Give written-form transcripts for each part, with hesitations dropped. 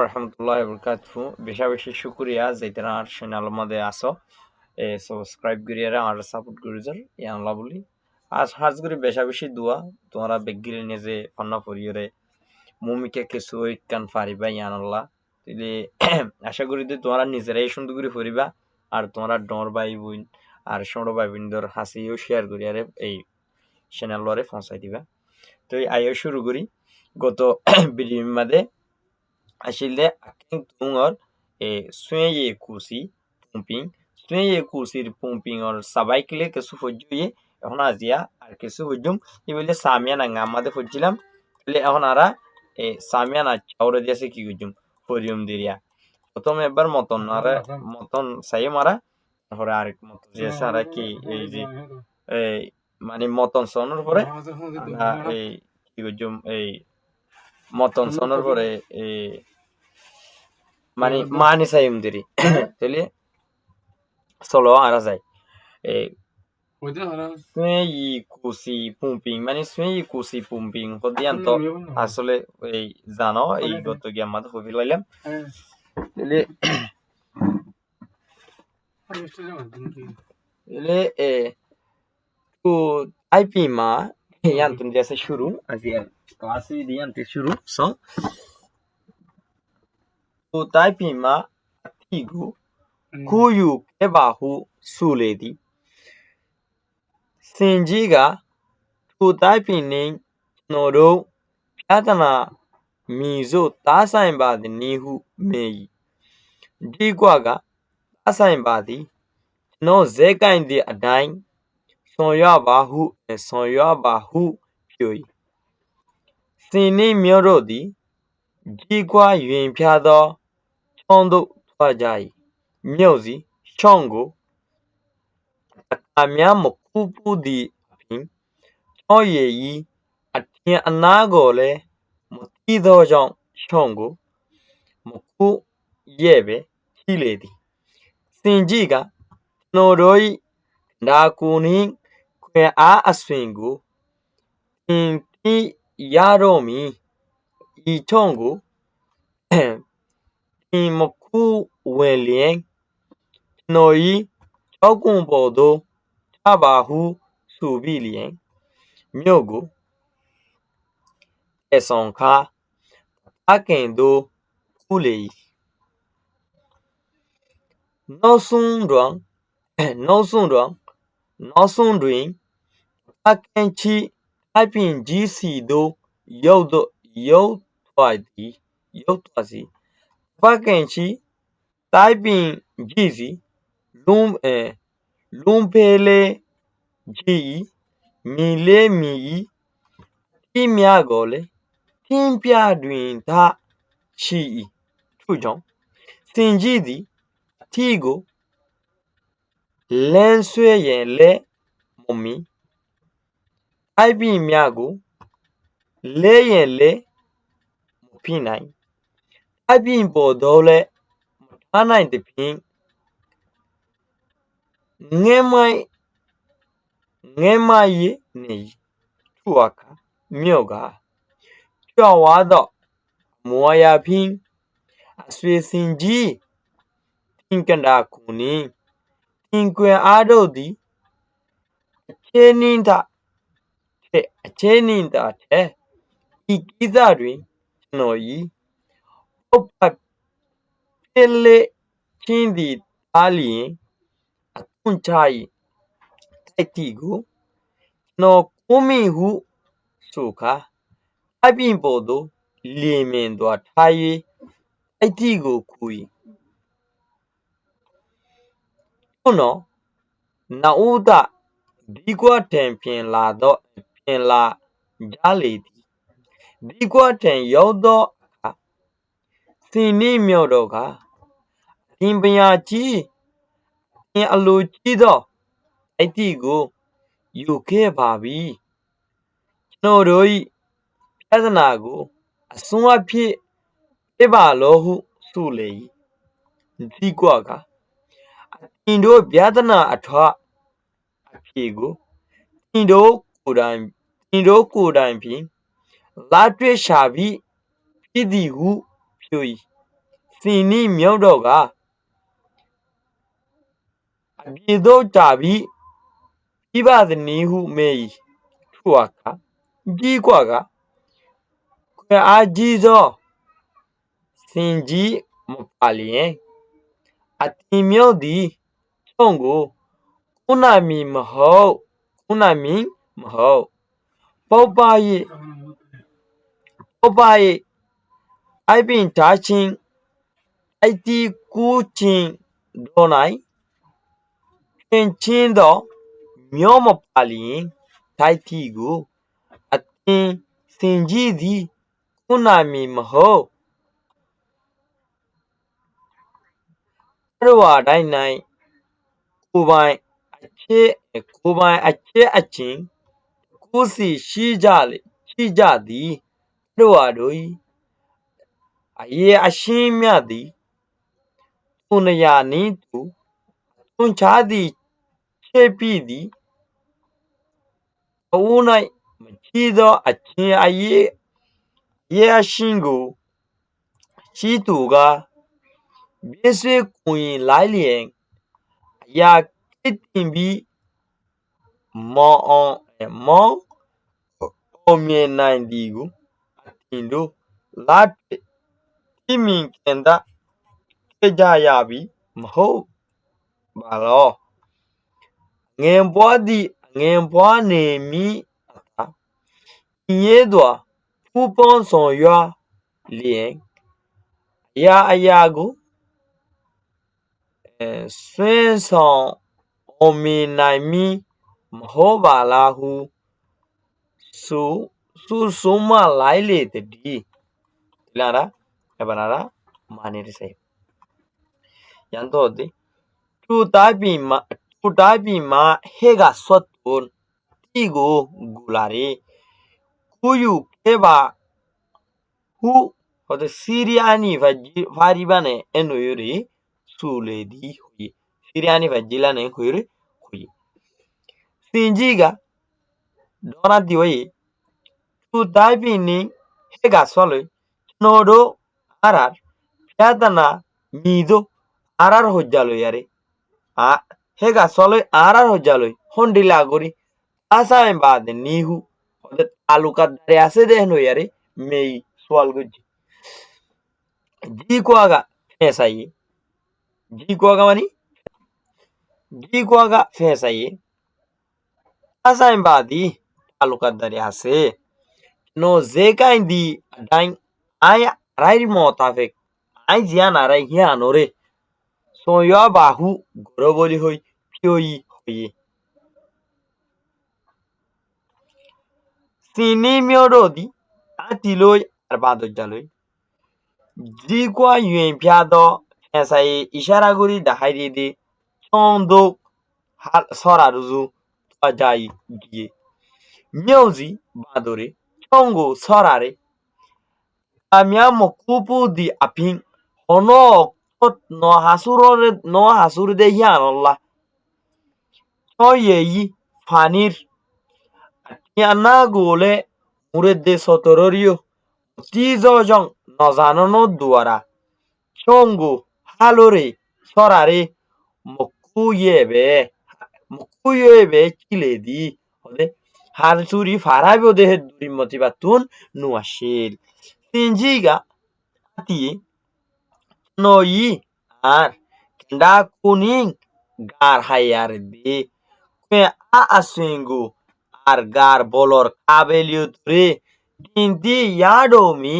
রহমতুল্লাহ বরকাতহু বেশা বেশি শুক্রিয়া যেটা আর চ্যানেলের মধ্যে আসো সাবস্ক্রাইব করিয়ে আর সাপোর্ট করিজার ইয়ানলা বলি আজ হাজ করি বেশা বেশি দোয়া তোমরা বেগিরে নিজে ফান্না পরিয়রে মুমিকে কিছু কান ফারিবা ইয়ানল্লাহ তাইলে আশা করি যে তোমরা নিজেরাই সুন্দর করে পড়িবা আর তোমরা ডর ভাই বোন আর ছোট ভাই বোনদের হাসিও শেয়ার করিয়ারে এই চ্যানেলরে পৌঁছাই দিবা তো আইও শুরু করি গত ভিডিওর মধ্যে আসলে aking tungor suye kusi pumping or সাবাইকলে কিছু ফজুয়ে এখন আজিয়া আর কিছু হজুম ই বলে সামিয়ানা আমাদের ফজছিলাম বলে এখন আরা সামিয়ানা চাউরে দিয়েছে কি হজুম ফরিয়ম দিরিয়া প্রথম এবার মতন আরে মতন সাই মারা তারপরে আরেক মতন দিয়েছে আর কি এই যে এই মানে মতন সনর পরে এই কি হজুম এই মতন সনর পরে এই মানে মানি সাইম দিরি তাহলে solo ara যায় সুই কুসি পুম্পিং মানে সুই কুসি পুম্পিং হদিয়ান তো আসলে এই জানো এই গত গিয়ে আমাদের হবি লাইলাম তাহলে তাহলে তো আইপি মা ইয়ান্তun जैसे शुरू अजिया क्लास भी दियांते शुरू सो तो टाइपी मा अतिगु kuyu kebahu suledi sinjiga tutaipining noro pyatana mizo tasainbadi nihu mei digwaga tasainbadi no zekaindi adain sonyabahu pyoi sini myorodi digwa yun pyado chondo twajai မြို့စီရှောင်းကိုအများမကူပူသည့်အပြင်ချောရည်ဤအထင်အနာကိုလည်းမသိသောကြောင့်ရှောင်းကိုမကူရဲ့ပဲရှိလေသည်စင်ကြီးကကျွန်တော်တို့၏ဒါကူနှင့်ခွေအားအဆွင်ကိုသင်သိရတော့မည်ဤချောင်းကိုသင်မကူဝင်လျင်နော်ဤကြောက်ကွန်ပေါ်သို့ချပါဟုဆိုပြီးလျင်မြို့ကိုအဆောင်ခါအကင်သို့ကူးလေ၏နောက်ဆုံးတွင်အကင်ချီအပင်ကြီးစီသို့ရောက်သွားစီအကင်ချီတိုင်ပင်ကြီးစီလွန်ဖဲလေကြီး၏မီလေမီ၏တိမြကိုလေတင်းပြတွင်သာရှိ၏ထို့ကြောင့်စင်ကြီးသည်အထီးကိုလမ်းဆွဲရန်လည်းမမီအိုက်ပင်မြကိုလဲရန်လည်းမဖြစ်နိုင်အိုက်ပင်ပေါ်သို့လည်းမထားနိုင်သဖြင့်ငဲမိုင်းနေထိုအခါမြို့ကကြွဝါသောမောရဖင်းအဆွေစင်ကြီးတင်ကန္တာကူနှင့်တင်ကွယ်အားတို့သည်အချင်းနှင်းတာထဲဤကိစ္စတွင်ကျွန်တော်၏ပုပ္ပဖိလေချင်းသည်သားလျင်အသွန်ချ၏တိုက်တီကိုကျွန်တော်ကိုမိဟုဆိုခါအပြင်ပေါ်သို့လျင်မြင်သွားထား၍တိုက်တီကိုကူ၏ထို့နောက်နဦးသဒီကွထံပြင်လာကြလေသည်ဒီကွထံရောက်သောအခါစင်နှင့်မြော့တော့ကအင်ပညာကြီးအလိုကြီးသောတိုက်တီကိုယူခဲ့ပါပြီကျွန်တော်တို့၏ပြဿနာကိုအစွန်းအဖြစ်ပြပါလောဟုဆိုလေ၏ဒီကွကအင်တို့ပြဿနာအဖြေကိုအင်တို့ကိုယ်တိုင်ဖြင့်လာတွေ့ရှာပြီးဖြစ်သည်ဟုပြော၏ စီနီးမြုပ်တော့ကအပြေသို့ကြပြီးပြပါသည်နည်းဟုမေးထိုအခါကြီးကွာကခွဲအားကြီးသောစင်ကြီးမပါလျင်အတင်မြုပ်သည်ချုံကိုခုနမီမဟုတ်ပုပ္ပရဲ့အိုက်ပင်ထားချင်းအိုက်တီကူချင်းဒေါ်၌သင်ချင်းသောမျောမပါလျင်ထိုက်တီကိုအတင်စင်ကြီးသည်ခုနမီမဟုတ်တရဝတိုင်း၌ကိုယ်ပိုင်အချက်အချင်းကိုစီရှိကြသည်တရဝတို့၏အရေးအရှင်းမြသည်သူနရာနည်းသူတွန်းချသည်ချေပြီသည်အဦး၌မကြီးသောအချင်းအရေးအရှင်းကိုရှိသူကဘေးဆွေကိုရင်လိုက်လျင်အရာကိတ်တင်ပြီးမောင်းအောင်မြင်နိုင်သည်ကိုအတင်တို့လာတိမြင်ကင်တတွေ့ကြရပြီမဟုတ်ပါလောငင်ပွားသည်ငင်ပွားနေမိအခါရဲစွာဖူးပေါင်းဆောင်ရွာလျင်အရာကိုဆွဲဆောင်အောင်မြင်နိုင်မည်မဟုတ်ပါလားဟုဆိုမှလိုက်လေတည်းလာတာဘာနာတာမာနေတစေရန်တော့သည်သူတိုင်းပြည်မှာဟဲကဆွတ်တွန်တီကိုဂူလာရီကူယူခဲ့ပါဟုဟိုတဲ့စီးရီးယားနိဖာရီဘာနဲ့အန်နိုရီဆူလေဒီဟိုစီးရီးယားနိဖာဂျီလာနဲ့ခွေစင်ကြီးကဒေါ်နာတီဝေသူတိုင်းပြည်နေဟဲကဆွတ်လို့ကျွန်တော်တို့အားရပြဿနာမီတို့အားရဟိုကြလို့ရတယ်ဟဲကဆွတ်လို့အားရဟိုကြလို့ဟွန်ဒီလာကိုရီအဆိုင်ပါတဲ့နီဟုဟိုတဲ့အလူကဒရဆေတဲ့နိုရတယ်မေဆွတ်လို့ကြီးကွာကဖဲဆိုင်ကြီးကွာကမနီကြီးကွာကဖဲဆိုင်အဆိုင်ပါသည်အလူကဒရဆေနော်ဇေကိုင်းဒီအတိုင်းအိုင်ရိုင်မောတာဖက်အိုင်ဂျာနာရိုင်ဟျာနိုရေဆိုရွာပါဟုဂရဘလီဟိုဖြိုဤဟိုစင်းနီမျိုးတို့သည်အတီလိုအပါတော့ကြလို့ဒီကွာယွင်ပြတော့အဆိုင်အရှာရာဂူရီဒဟိုင်ဒီဒီချုံတို့ဟာဆောရာရူဇူတွာကြိကြီးမြုံစီဘာတို့ရီချုံကိုဆောရာရီအမြမကူပူဒီအပင်းဟောနောno hasuro de yan Allah so yeyi fanir yana gole murede sotororio tizo jong nozano no duara chongo halore sorare mokuyebe kiledi hode harsuri farabi ode duri motivatun nuashil tinjiga ati noyi ar kenda kuning gar hayarde kwe asengo ar gar bolor kabeliutre dindi yadomi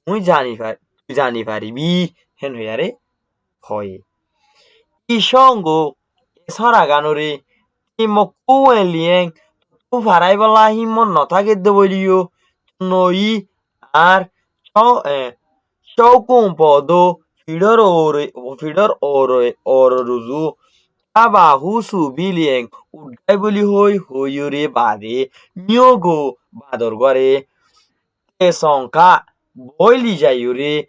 tujani faribi heno yare hoye ishongo esora ganore imokuwen lien tu farai balahi mon notage debolio noyi ar chokun podo fidor ororuzu aba husu bilien udai hoyore bade myogo bador gore esonka boili jayore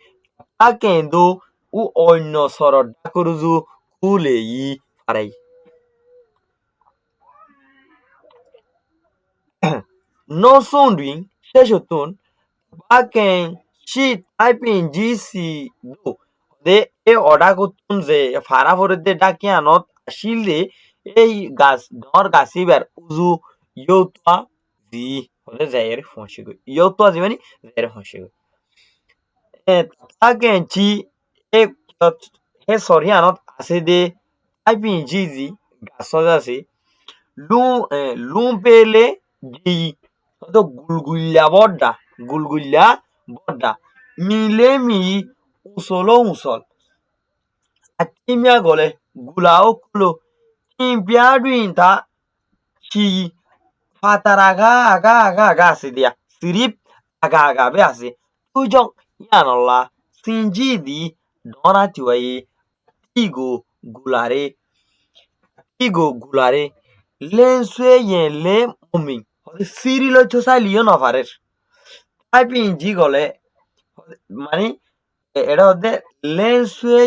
akendo u onno soro dakuruzu kuleyi farai no sondwin sheshotun baken shi typing gc do de e oda kutun je fara forede daki anot ashilde এই গাছ ধর গাছি বার উজু ইয়ৌতোয়া জি হলে যাইয়ের ফসে গই ইয়ৌতোয়া জি মানে যাইয়ের ফসে গই tagenci he sorianot asede taipin jizi gasozasi lumpele ji to gulgulla bodda mile mi usolo usol atimia gole gulao kulo kimpiaduinta chi fataraga aga aga aga asidia sirip aga aga be asi tujong yanola sinjidi donatiwaye igo gulare lenswe yen le momin sirilo chosaliyo nafarer taipinji gole মানে এটা হচ্ছে লেন্সে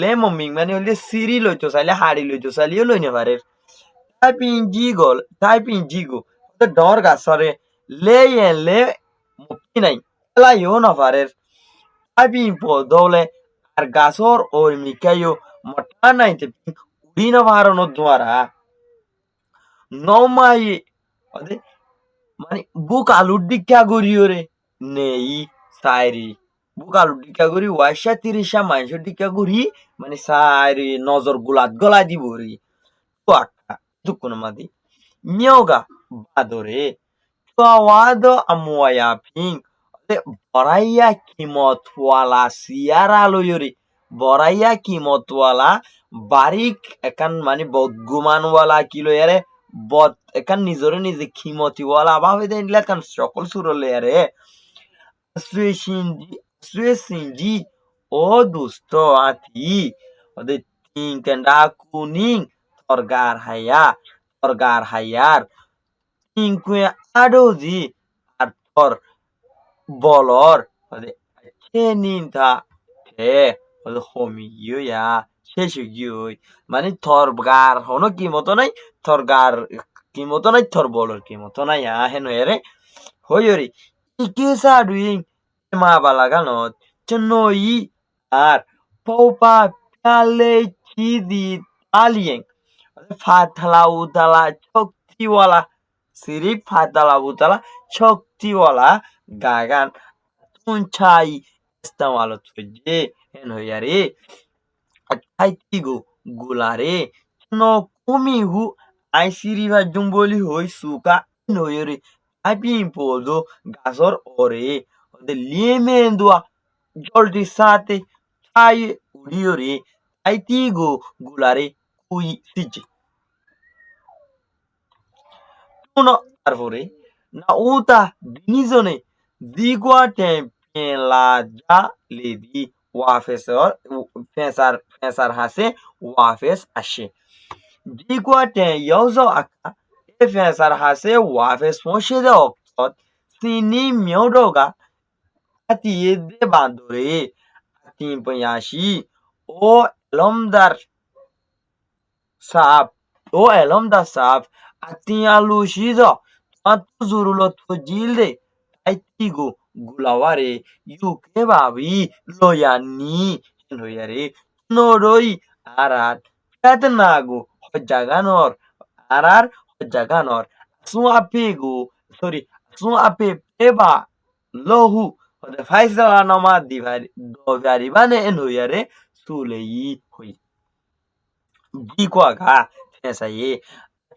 লে মমিং মানে হলে সিরি লইতো চাইলে হাড়ি লইতো চাইলেও লই নেপারে taipinjigo ডর গাছরে লে লে মুক্তি নাই এলাইও নাপারে taipin po dole আর গাছর ওই মিকাইও মটা নাইতে উড়ি না পারানো দ্বারা নমাই মানে বুক আলুর দিকা গড়িওরে নেই সাইরি বুক আলুর দিকা গড়ি ওয়াইশা তিরিশা মাইশোর দিকা গড়ি মানে সাইরি নজর গুলাত গলা দিব রে তো আক্কা দুকুন মাদি মিয়োগা বাদরে tuawado amuaya ping boraya kimotwala siara loyori boraya kimotwala barik একান মানে বদগুমানওয়ালা কিলো এরে বদ একান নিজরে নিজে খিমতিওয়ালা ভাবে দেন একান সকল সুরলে এরে সুয়েসিনজি ও দুষ্ট আতি ওদের তিনকেন্ডা কুনিং তরগার হায়ার তিনকুয়ে আডোজি আর তর বলর ওদের চেনিনটা তে ওদের হোমিও ইয়া শেষুগিওই মানে থরগার হনো কি মতো নাই থরগার কি মতো নাই থর বলর কি মতো নাই হেন এরে হইরি ইকেসা ডুইং মা বালাগানত চনই আর পৌপা প্যালে চিদি আলিয়েং ফাতলা উতলা চক্তিওয়ালা সিরিপ ফাতলা উতলা চক্তিওয়ালা গাগান তুনছাই ইস্তেমাল হচ্ছে হেন হইয়ারে taitigo gulare no kumihu aisiriva jumboli hoi suka noyore apin podo gasor ore de liemendua joldi sate chai uriore taitigo gulare kui siji uno তারপরে না উতা বিনিজনে দিগwa tempien la ja ledi wafesar hase wafes ashe digwa ten yozo aka efesar hase wafes fonshe de oktot sini myodoga ati yede bandore atin panyashi o lomdar saab atin alushizo atu zurulo to jilde taitigo gulaware yuke babi loyani loyare noroi arat katnago hojaganor su ape peba lohu de faisala nama divari bane enoyare suleyi hoi jikwaga tensaye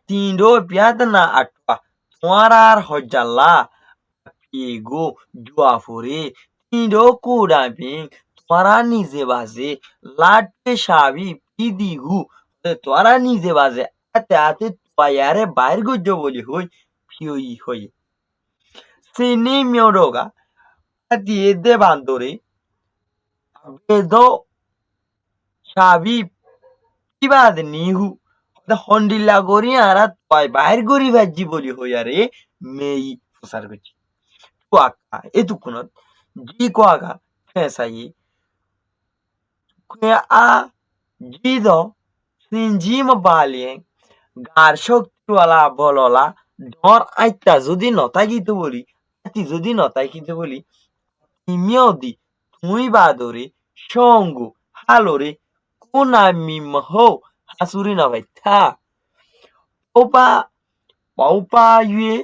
tindo piatna atwa tuarar hojalla ego juafore tindo kudapin tuara nize baze latte shabi pidigu tuara nize baze ate tuayare bair gojo boli hoi পিয়ই হই সিনি মিয়োডোগা দিয়ে দে বান্দরে বেদো সাবি কিবাদ নিহু হন্ডিল্লা গরি আরা তয় বাইর গরি ভাজি বলি হইয়ারে মেই প্রসার করছি কুয়াকা এতুকুনত জি কুয়াকা ফেসাই কুয়া আ জিদ সিনজিম বালিয়ে গার শক্তিওয়ালা বললা ডর আইতা যদি নতাগিতে বলি যদি নতাগিতে বলি ইমিয়দি তুই বাদরে সঙ্গু alore kuna mimho hasuri na vaita opa paupa yue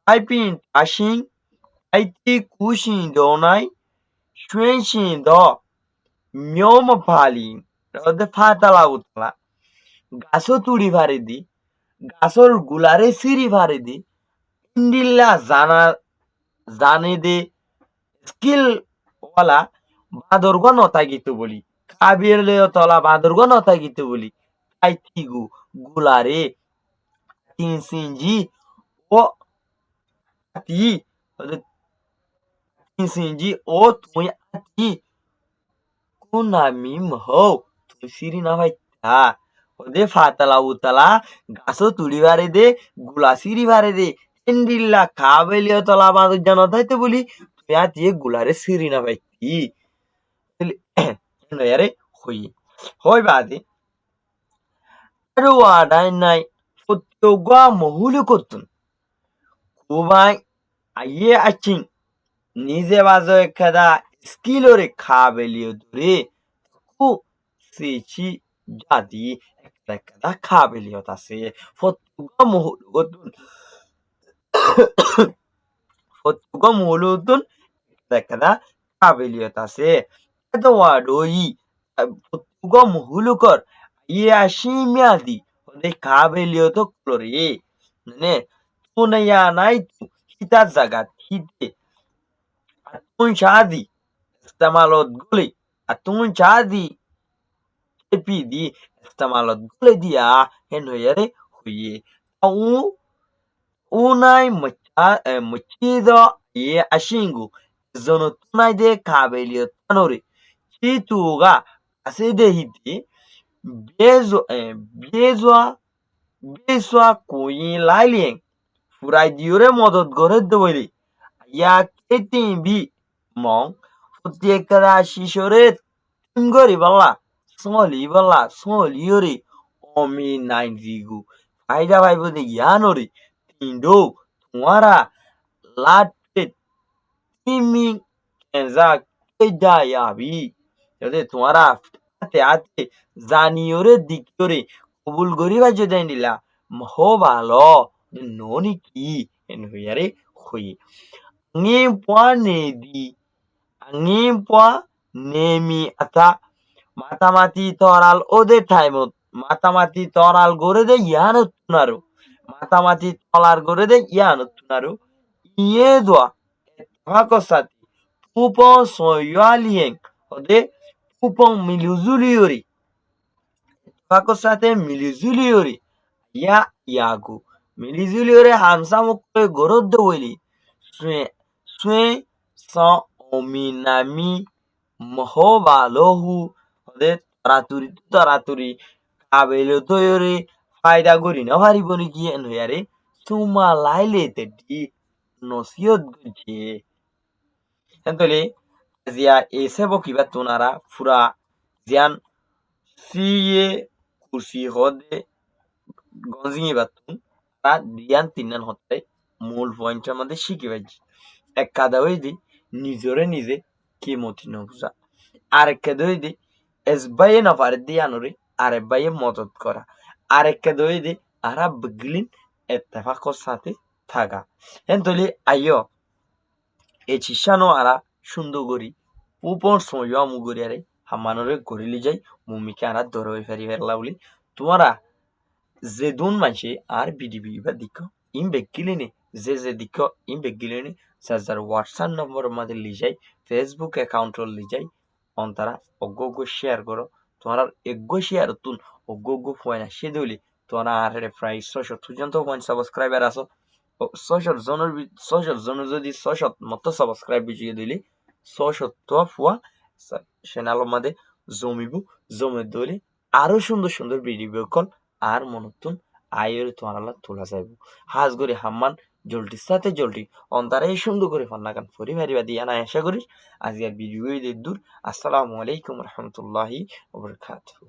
aipin tashin aiti kushin donai shwenshin do myoma pali rode fatala utala gaso turi varedi gasor gulare siri varedi indilla জানে de skill wala বাঁদরগণ নতাগিত বলি কাবিরলে তলা বাঁদরগণ নতাগিত বলি তাই তিগু গুলারে তিন CNG ও ati তিন CNG ও তুই ati kuna mimho তুই সিরি না ভাই তা ওদে ফাতালা উতালা গাছো তুলি বারে দে গুলা সিরি বারে দে এন্ডিল্লা কাবেলিও তলা বাঁদর জানতাইতে বলি তুই আতি গুলারে সিরি না ভাই কি yare hoyi hoy badi ruwa dai nai futugwa muhulu kutun kubai aye achin nize bazo kada skillore kabeliyo dure ku sichi jadi kada kabeliyo tase futugwa muhulu kutun futugwa muhulu kutun kada kabeliyo tase edwa doyi futugwa muhulu kor Yashimiadi de kabelioto klori ne tunaya naitu kita zagat hite atun shadi istamalot guli atun shadi epidi istamalot guli dia heno yare huye au unai machido ye ashingu zono tunai de kabelio tanori chituga asede hite Bezwa kuyin lailien furai diore modot gore dwele ya ketin bi mong futie kada shishoret smoli yore omi nine zigu faida vai bude yanori tindo tuara latte timi kenza keja yabi yode tuara ate জানিওরে দিকিওরে কবুল গরিবা জেদাইনিলা মহবালো ননি কি এনহুয়ারে হুই ngimpoa nemi ata matamati toral ode taimot matamati toral gorede yanut tunaru matamati tolar gorede yanut tunaru iedwa makosati pupon soyualien ode pupon miluzuliori Fakosate milizuliori ya yagu milizuliore hamsamukwe goroddo weli swe son ominami mohobalohu ode taraturi kabelo toyore fayda gori na hariboni ki enhoyare suma lailete di nosiot guje entole zia esebo kibatunara fura zian siye kursi hode গঞ্জিয়ে বাতুন তার দিয়ান তিনান হতে মূল পয়েন্টের মধ্যে শিখে পাইছি এক কাদা হইদি নিজরে নিজে কি মতি নবুজা আরেক কাদা হইদি এস বাইয়ে নপারে দিয়ানুরে আরেক বাইয়ে মদত করা আরেক কাদা হইদি আরা বগলিন এত্তেফাকর সাথে থাকা এন্তলি আইয় এই চিশানো আরা সুন্দর করি উপর সময় মুগরি আরে হামানরে গরিলি যাই মুমিকে আরা দরই ফেরি ফেরলা বলি তোমারা যে দুন মানসে আর বিডিবি বা দিক ইম বেগিলিনে যে দিক ইম বেগিলিনে যার হোয়াটসঅ্যাপ নম্বর মধ্যে লিজাই ফেসবুক অ্যাকাউন্ট লিজাই অন্তরা অগ্গো শেয়ার করো তোমার এগ্গো শেয়ার তুন অগ্গো পয়না সে দিলি তোরা আর প্রায় 600 পর্যন্ত পয়েন্ট সাবস্ক্রাইবার আসো 600 জনের যদি 600 মতো সাবস্ক্রাইব বিজিয়ে দিলি 600 তো ফুয়া চ্যানেলের মধ্যে জমে দিলে আরো সুন্দর ভিডিও কল আর মনতুন আয়ের তোয়ারালা তোলা যাইব হাজ করে হাম্মান জলটি সাথে জলটি অন্তারা এই সুন্দর করে ফান্নাকান পরিবারিবা দিয়া না আশা করি আজকের ভিডিও দূর আসসালামু আলাইকুম রহমতুল্লাহি ওয়া বারাকাতুহু